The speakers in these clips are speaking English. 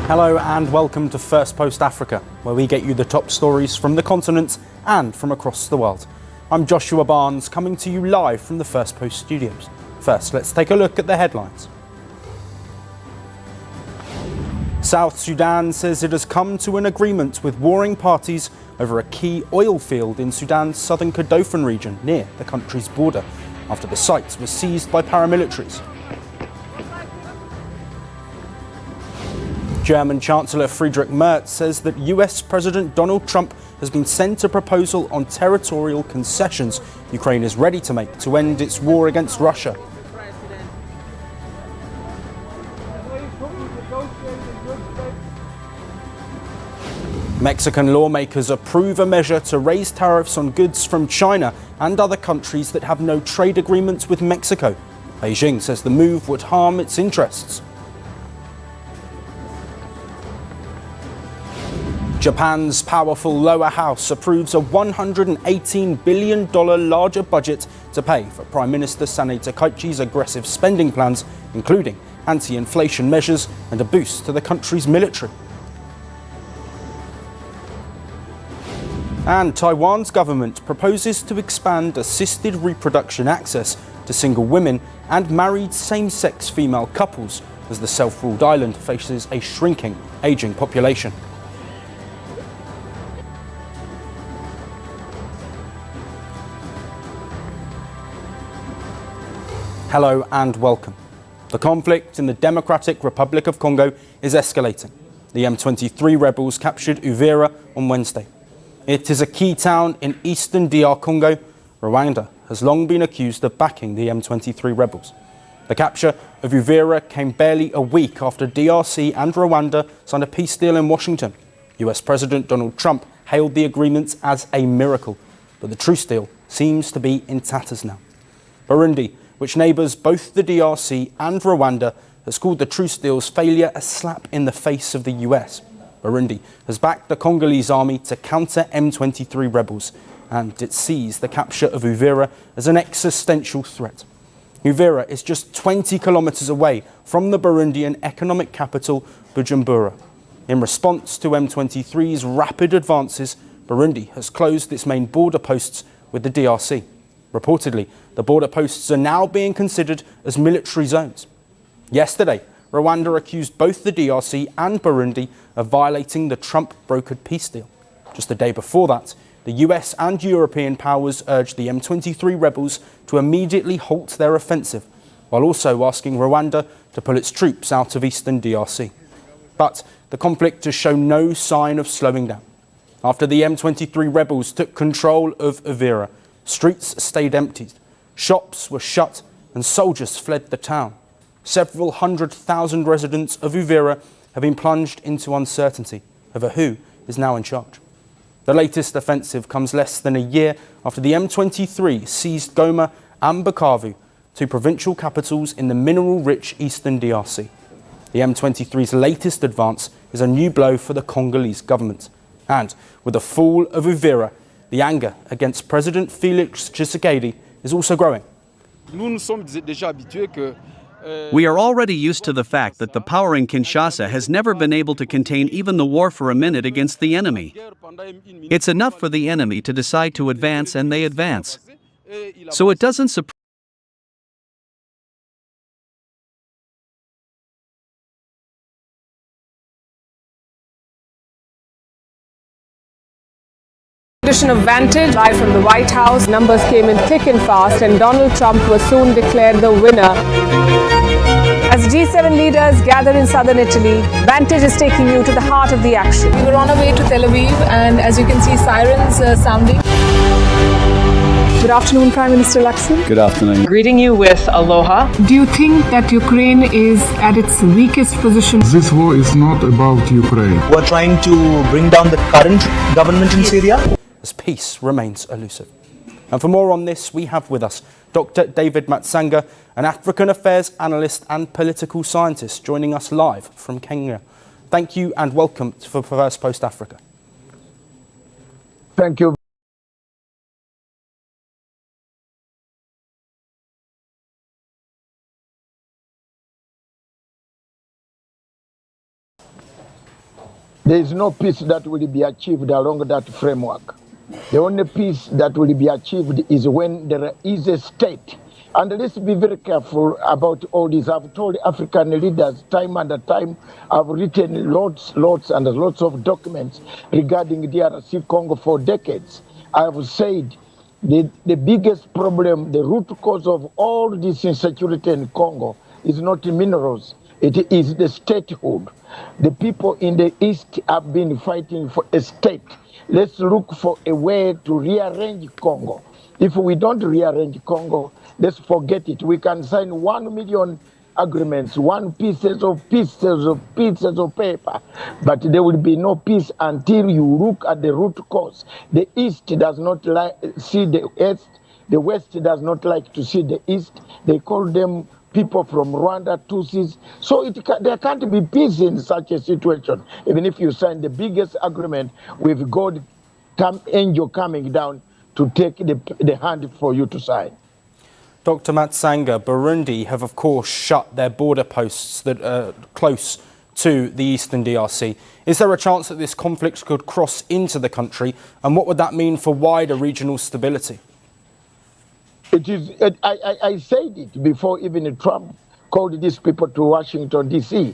Hello and welcome to Firstpost Africa, where we get you the top stories from the continent and from across the world. I'm Joshua Barnes, coming to you live from the Firstpost studios. First, let's take a look at the headlines. South Sudan says it has come to an agreement with warring parties over a key oil field in Sudan's southern Kordofan region near the country's border, after the site was seized by paramilitaries. German Chancellor Friedrich Merz says that US President Donald Trump has been sent a proposal on territorial concessions Ukraine is ready to make to end its war against Russia. Mexican lawmakers approve a measure to raise tariffs on goods from China and other countries that have no trade agreements with Mexico. Beijing says the move would harm its interests. Japan's powerful lower house approves a $118 billion larger budget to pay for Prime Minister Sanae Takaichi's aggressive spending plans, including anti-inflation measures and a boost to the country's military. And Taiwan's government proposes to expand assisted reproduction access to single women and married same-sex female couples as the self-ruled island faces a shrinking, ageing population. Hello and welcome. The conflict in the Democratic Republic of Congo is escalating. The M23 rebels captured Uvira on Wednesday. It is a key town in eastern DR Congo. Rwanda has long been accused of backing the M23 rebels. The capture of Uvira came barely a week after DRC and Rwanda signed a peace deal in Washington. US President Donald Trump hailed the agreement as a miracle, but the truce deal seems to be in tatters now. Burundi, which neighbours both the DRC and Rwanda, has called the truce deal's failure a slap in the face of the US. Burundi has backed the Congolese army to counter M23 rebels, and it sees the capture of Uvira as an existential threat. Uvira is just 20 kilometres away from the Burundian economic capital, Bujumbura. In response to M23's rapid advances, Burundi has closed its main border posts with the DRC. Reportedly, the border posts are now being considered as military zones. Yesterday, Rwanda accused both the DRC and Burundi of violating the Trump-brokered peace deal. Just the day before that, the US and European powers urged the M23 rebels to immediately halt their offensive, while also asking Rwanda to pull its troops out of eastern DRC. But the conflict has shown no sign of slowing down. After the M23 rebels took control of Uvira, streets stayed emptied, shops were shut, and soldiers fled the town. Several 100,000 residents of Uvira have been plunged into uncertainty over who is now in charge. The latest offensive comes less than a year after the M23 seized Goma and Bukavu, two provincial capitals in the mineral-rich eastern DRC. The M23's latest advance is a new blow for the Congolese government. And with the fall of Uvira, the anger against President Felix Tshisekedi is also growing. We are already used to the fact that the power in Kinshasa has never been able to contain even the war for a minute against the enemy. It's enough for the enemy to decide to advance, and they advance. So it doesn't surprise Edition of Vantage, live from the White House. Numbers came in thick and fast, and Donald Trump was soon declared the winner. As G7 leaders gather in southern Italy, Vantage is taking you to the heart of the action. We were on our way to Tel Aviv, and as you can see, sirens sounding. Good afternoon, Prime Minister Lakson. Good afternoon. Greeting you with aloha. Do you think that Ukraine is at its weakest position? This war is not about Ukraine. We're trying to bring down the current government in Syria. As peace remains elusive. And for more on this, we have with us Dr. David Matsanga, an African affairs analyst and political scientist, joining us live from Kenya. Thank you and welcome to Firstpost Africa. Thank you. There is no peace that will be achieved along that framework. The only peace that will be achieved is when there is a state. And let's be very careful about all this. I've told African leaders time and time, I've written lots and lots of documents regarding DRC Congo for decades. I've said the biggest problem, the root cause of all this insecurity in Congo is not minerals, it is the statehood. The people in the East have been fighting for a state. Let's look for a way to rearrange Congo. If we don't rearrange Congo, let's forget it. We can sign 1 million agreements, pieces of paper, but there will be no peace until you look at the root cause. The East does not see the West. The West does not like to see the East. They call them people from Rwanda, Tutsis. So there can't be peace in such a situation, even if you sign the biggest agreement with God, angel coming down to take the hand for you to sign. Dr. Matsanga, Burundi have of course shut their border posts that are close to the eastern DRC. Is there a chance that this conflict could cross into the country, and what would that mean for wider regional stability? It is. I said it before even Trump called these people to Washington, D.C.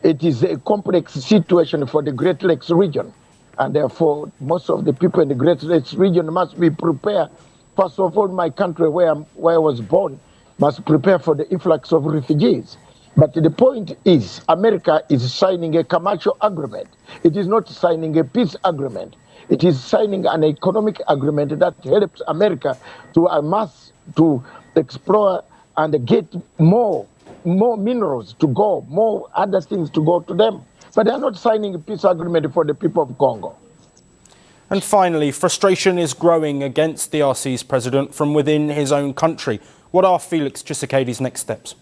It is a complex situation for the Great Lakes region, and therefore most of the people in the Great Lakes region must be prepared. First of all, my country where I was born must prepare for the influx of refugees. But the point is, America is signing a commercial agreement. It is not signing a peace agreement. It is signing an economic agreement that helps America to amass, to explore and get more minerals to go, more other things to go to them. But they are not signing a peace agreement for the people of Congo. And finally, frustration is growing against DRC's president from within his own country. What are Felix Tshisekedi's next steps?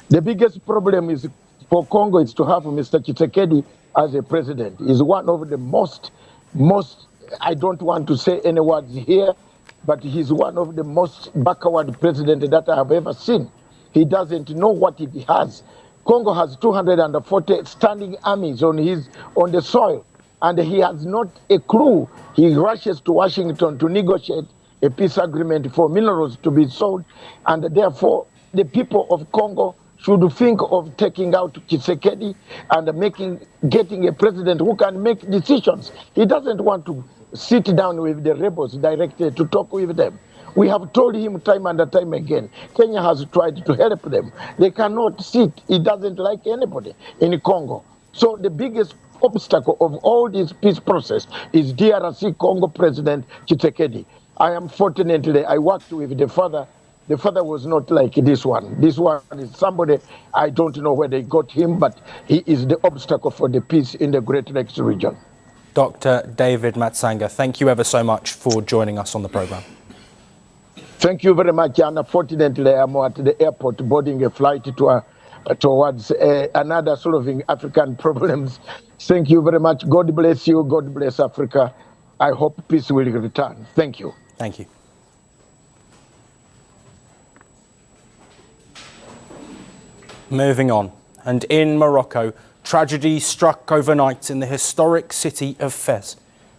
The biggest problem is for Congo is to have Mr. Tshisekedi as a president. He's one of the most, I don't want to say any words here, but he's one of the most backward presidents that I have ever seen. He doesn't know what he has. Congo has 240 standing armies on the soil, and he has not a clue. He rushes to Washington to negotiate a peace agreement for minerals to be sold, and therefore the people of Congo should think of taking out Tshisekedi and getting a president who can make decisions. He doesn't want to sit down with the rebels directly to talk with them. We have told him time and time again. Kenya has tried to help them. They cannot sit. He doesn't like anybody in Congo. So the biggest obstacle of all this peace process is DRC Congo President Tshisekedi. I am fortunately, I worked with the father. The father was not like this one. This one is somebody, I don't know where they got him, but he is the obstacle for the peace in the Great Lakes region. Dr. David Matsanga, thank you ever so much for joining us on the programme. Thank you very much. And unfortunately, I'm at the airport boarding a flight towards another solving African problems. Thank you very much. God bless you. God bless Africa. I hope peace will return. Thank you. Thank you. Moving on, and in Morocco, tragedy struck overnight in the historic city of Fez,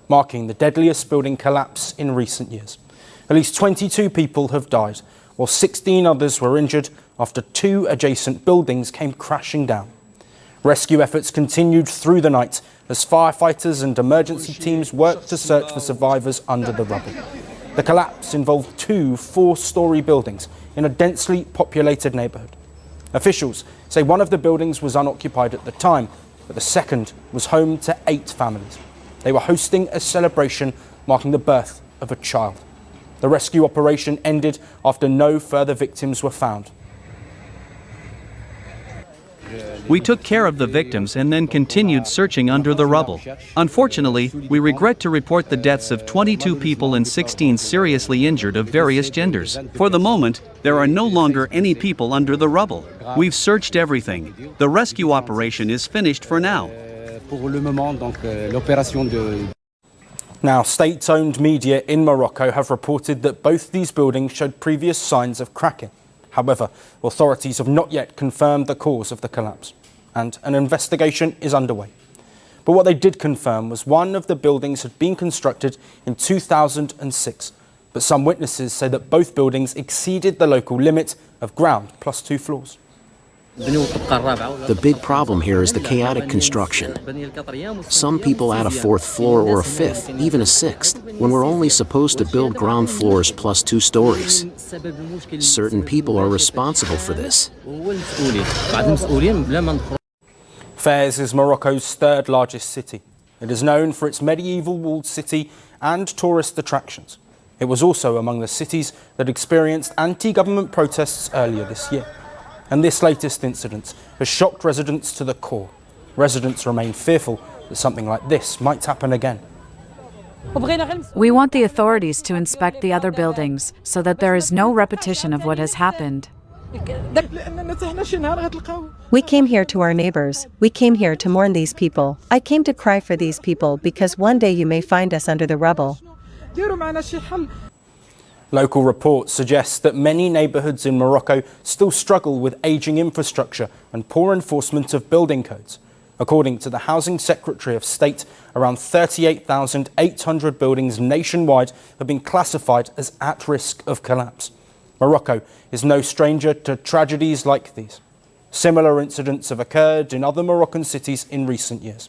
marking the deadliest building collapse in recent years. At least 22 people have died, while 16 others were injured after 2 adjacent buildings came crashing down. Rescue efforts continued through the night as firefighters and emergency teams worked to search for survivors under the rubble. The collapse involved 2 4-storey buildings in a densely populated neighbourhood. Officials say one of the buildings was unoccupied at the time, but the second was home to 8 families. They were hosting a celebration marking the birth of a child. The rescue operation ended after no further victims were found. We took care of the victims and then continued searching under the rubble. Unfortunately, we regret to report the deaths of 22 people and 16 seriously injured of various genders. For the moment, there are no longer any people under the rubble. We've searched everything. The rescue operation is finished for now. Now, state-owned media in Morocco have reported that both these buildings showed previous signs of cracking. However, authorities have not yet confirmed the cause of the collapse, and an investigation is underway. But what they did confirm was one of the buildings had been constructed in 2006. But some witnesses say that both buildings exceeded the local limit of ground plus 2 floors. The big problem here is the chaotic construction. Some people add a 4th floor or a 5th, even a 6th, when we're only supposed to build ground floors plus 2 stories. Certain people are responsible for this. Fez is Morocco's 3rd largest city. It is known for its medieval walled city and tourist attractions. It was also among the cities that experienced anti-government protests earlier this year. And this latest incident has shocked residents to the core. Residents remain fearful that something like this might happen again. We want the authorities to inspect the other buildings so that there is no repetition of what has happened. We came here to our neighbors. We came here to mourn these people. I came to cry for these people because one day you may find us under the rubble. Local reports suggest that many neighbourhoods in Morocco still struggle with ageing infrastructure and poor enforcement of building codes. According to the Housing Secretary of State, around 38,800 buildings nationwide have been classified as at risk of collapse. Morocco is no stranger to tragedies like these. Similar incidents have occurred in other Moroccan cities in recent years.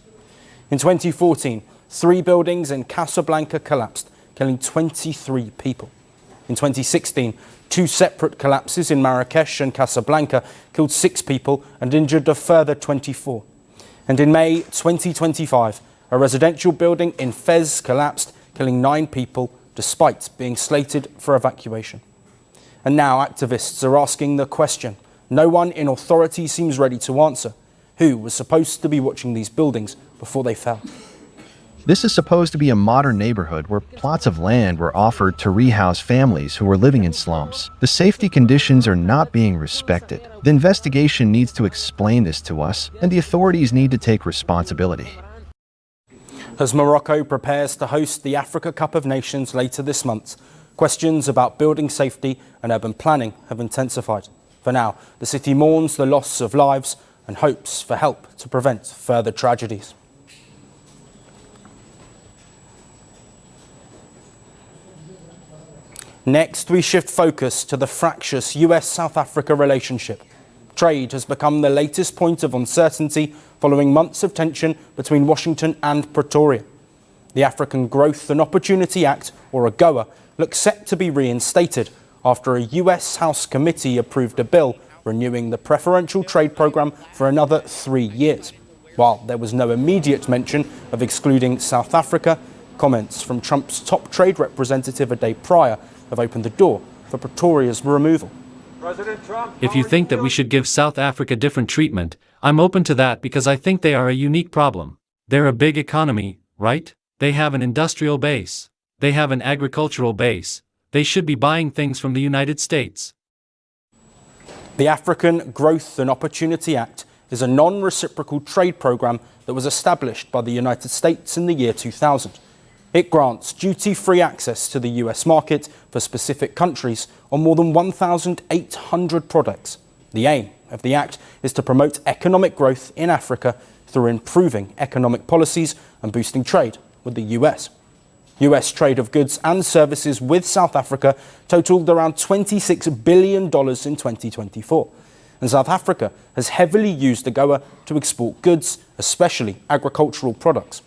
In 2014, 3 buildings in Casablanca collapsed, killing 23 people. In 2016, 2 separate collapses in Marrakesh and Casablanca killed 6 people and injured a further 24. And in May 2025, a residential building in Fez collapsed, killing 9 people despite being slated for evacuation. And now activists are asking the question no one in authority seems ready to answer. Who was supposed to be watching these buildings before they fell? This is supposed to be a modern neighborhood where plots of land were offered to rehouse families who were living in slums. The safety conditions are not being respected. The investigation needs to explain this to us, and the authorities need to take responsibility. As Morocco prepares to host the Africa Cup of Nations later this month, questions about building safety and urban planning have intensified. For now, the city mourns the loss of lives and hopes for help to prevent further tragedies. Next, we shift focus to the fractious US-South Africa relationship. Trade has become the latest point of uncertainty following months of tension between Washington and Pretoria. The African Growth and Opportunity Act, or AGOA, looks set to be reinstated after a US House committee approved a bill renewing the preferential trade program for another 3 years. While there was no immediate mention of excluding South Africa, comments from Trump's top trade representative a day prior have opened the door for Pretoria's removal. If you think that we should give South Africa different treatment, I'm open to that because I think they are a unique problem. They're a big economy, right? They have an industrial base. They have an agricultural base. They should be buying things from the United States. The African Growth and Opportunity Act is a non-reciprocal trade program that was established by the United States in the year 2000. It grants duty-free access to the US market for specific countries on more than 1,800 products. The aim of the Act is to promote economic growth in Africa through improving economic policies and boosting trade with the US. US trade of goods and services with South Africa totaled around $26 billion in 2024. And South Africa has heavily used AGOA to export goods, especially agricultural products.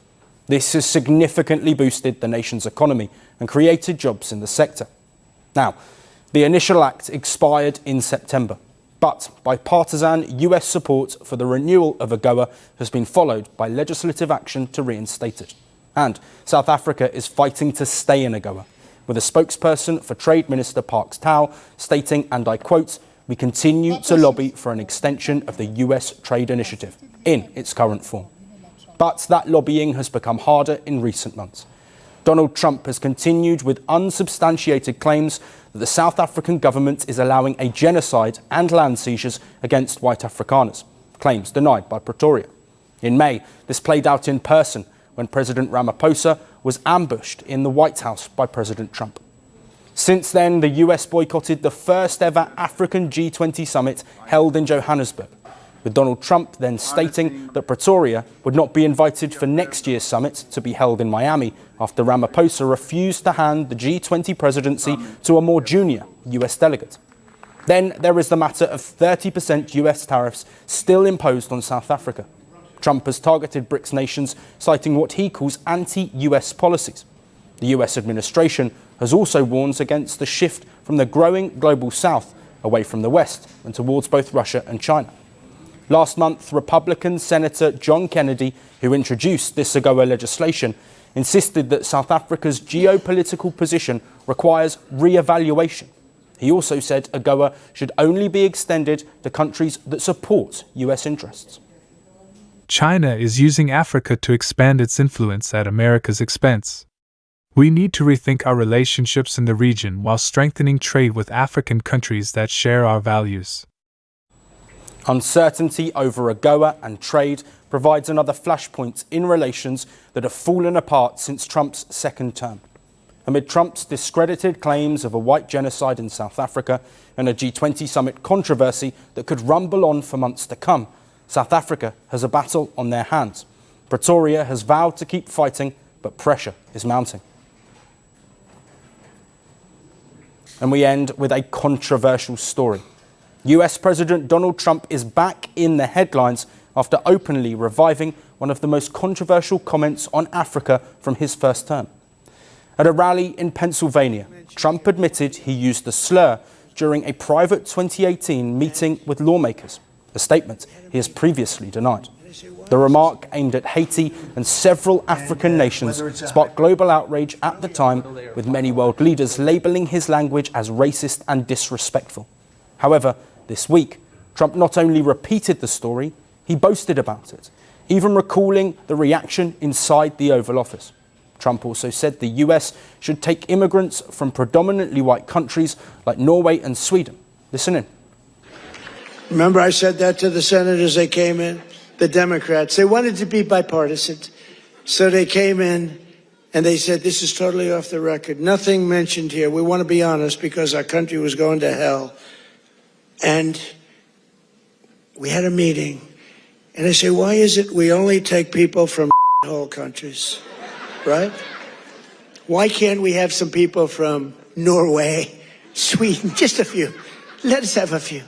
This has significantly boosted the nation's economy and created jobs in the sector. Now, the initial act expired in September, but bipartisan US support for the renewal of AGOA has been followed by legislative action to reinstate it. And South Africa is fighting to stay in AGOA, with a spokesperson for Trade Minister Parks Tau stating, and I quote, "We continue to lobby for an extension of the US trade initiative in its current form." But that lobbying has become harder in recent months. Donald Trump has continued with unsubstantiated claims that the South African government is allowing a genocide and land seizures against white Afrikaners, claims denied by Pretoria. In May, this played out in person when President Ramaphosa was ambushed in the White House by President Trump. Since then, the US boycotted the first ever African G20 summit held in Johannesburg. with Donald Trump then stating that Pretoria would not be invited for next year's summit to be held in Miami after Ramaphosa refused to hand the G20 presidency to a more junior US delegate. Then there is the matter of 30% US tariffs still imposed on South Africa. Trump has targeted BRICS nations, citing what he calls anti-US policies. The US administration has also warned against the shift from the growing global south away from the West and towards both Russia and China. Last month, Republican Senator John Kennedy, who introduced this AGOA legislation, insisted that South Africa's geopolitical position requires re-evaluation. He also said AGOA should only be extended to countries that support US interests. China is using Africa to expand its influence at America's expense. We need to rethink our relationships in the region while strengthening trade with African countries that share our values. Uncertainty over AGOA and trade provides another flashpoint in relations that have fallen apart since Trump's second term. Amid Trump's discredited claims of a white genocide in South Africa and a G20 summit controversy that could rumble on for months to come, South Africa has a battle on their hands. Pretoria has vowed to keep fighting, but pressure is mounting. And we end with a controversial story. US President Donald Trump is back in the headlines after openly reviving one of the most controversial comments on Africa from his first term. At a rally in Pennsylvania, Trump admitted he used the slur during a private 2018 meeting with lawmakers, a statement he has previously denied. The remark, aimed at Haiti and several African nations, sparked global outrage at the time, with many world leaders labelling his language as racist and disrespectful. However, this week, Trump not only repeated the story, he boasted about it, even recalling the reaction inside the Oval Office. Trump also said the US should take immigrants from predominantly white countries like Norway and Sweden. Listen in. Remember, I said that to the senators. They came in, the Democrats. They wanted to be bipartisan. So they came in and they said, this is totally off the record. Nothing mentioned here. We want to be honest because our country was going to hell. And we had a meeting. And I say, why is it we only take people from whole countries, right? Why can't we have some people from Norway, Sweden, just a few? Let us have a few.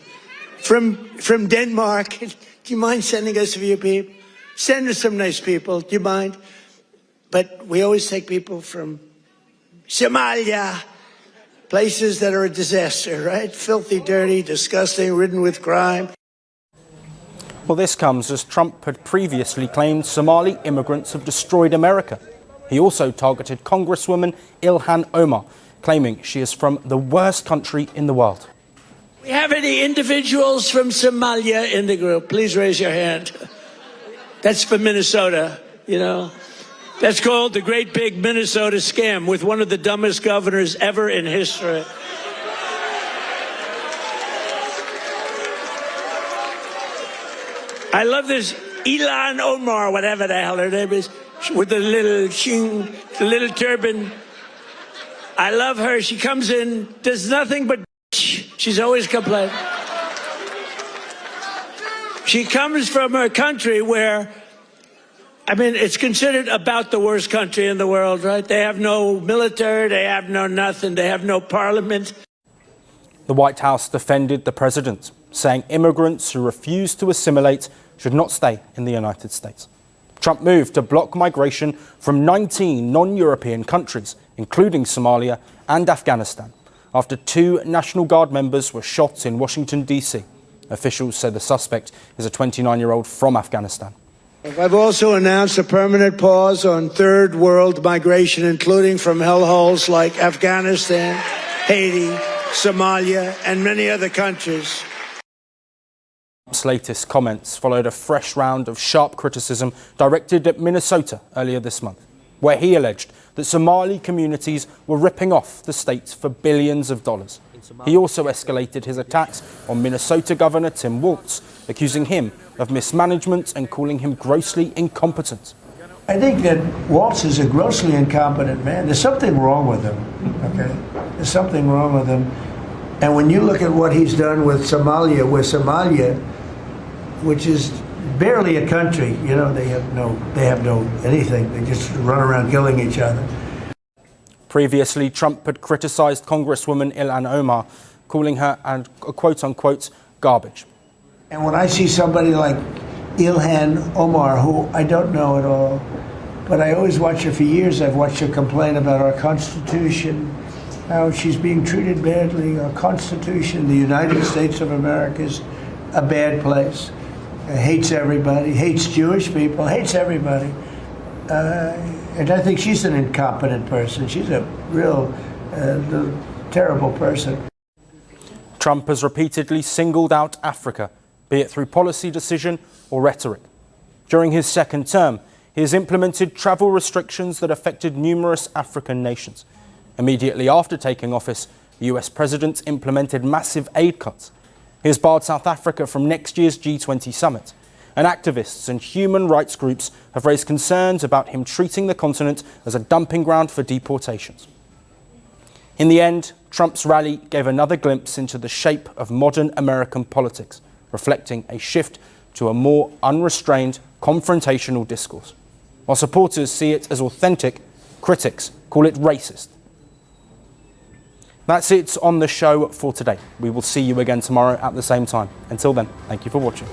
From Denmark, do you mind sending us a few people? Send us some nice people, do you mind? But we always take people from Somalia, places that are a disaster, right? Filthy, dirty, disgusting, ridden with crime. Well, this comes as Trump had previously claimed Somali immigrants have destroyed America. He also targeted Congresswoman Ilhan Omar, claiming she is from the worst country in the world. We have any individuals from Somalia in the group? Please raise your hand. That's for Minnesota, you know. That's called the Great Big Minnesota Scam with one of the dumbest governors ever in history. I love this Ilhan Omar, whatever the hell her name is, with the little turban. I love her. She comes in, does nothing but she's always complaining. She comes from a country where, I mean, it's considered about the worst country in the world, right? They have no military, they have no nothing, they have no parliament. The White House defended the president, saying immigrants who refuse to assimilate should not stay in the United States. Trump moved to block migration from 19 non-European countries, including Somalia and Afghanistan, after 2 National Guard members were shot in Washington, D.C. Officials say the suspect is a 29-year-old from Afghanistan. I've also announced a permanent pause on third world migration, including from hellholes like Afghanistan, Haiti, Somalia, and many other countries. Trump's latest comments followed a fresh round of sharp criticism directed at Minnesota earlier this month, where he alleged that Somali communities were ripping off the state for billions of dollars. He also escalated his attacks on Minnesota Governor Tim Walz, accusing him of mismanagement and calling him grossly incompetent. I think that Walz is a grossly incompetent man. There's something wrong with him, okay? There's something wrong with him. And when you look at what he's done with Somalia, where Somalia which is barely a country. You know, they have no anything. They just run around killing each other. Previously, Trump had criticised Congresswoman Ilhan Omar, calling her, and quote-unquote, garbage. And when I see somebody like Ilhan Omar, who I don't know at all, but I always watch her for years. I've watched her complain about our Constitution, how she's being treated badly. Our Constitution, the United States of America, is a bad place. Hates everybody, hates Jewish people, hates everybody. And I think she's an incompetent person. She's a real terrible person. Trump has repeatedly singled out Africa, be it through policy decision or rhetoric. During his second term, he has implemented travel restrictions that affected numerous African nations. Immediately after taking office, the US president implemented massive aid cuts. He has barred South Africa from next year's G20 summit. And activists and human rights groups have raised concerns about him treating the continent as a dumping ground for deportations. In the end, Trump's rally gave another glimpse into the shape of modern American politics, reflecting a shift to a more unrestrained, confrontational discourse. While supporters see it as authentic, critics call it racist. That's it on the show for today. We will see you again tomorrow at the same time. Until then, thank you for watching.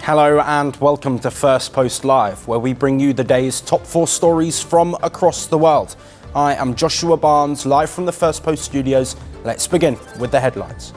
Hello and welcome to Firstpost Live, where we bring you the day's top 4 stories from across the world. I am Joshua Barnes, live from the Firstpost studios. Let's begin with the headlines.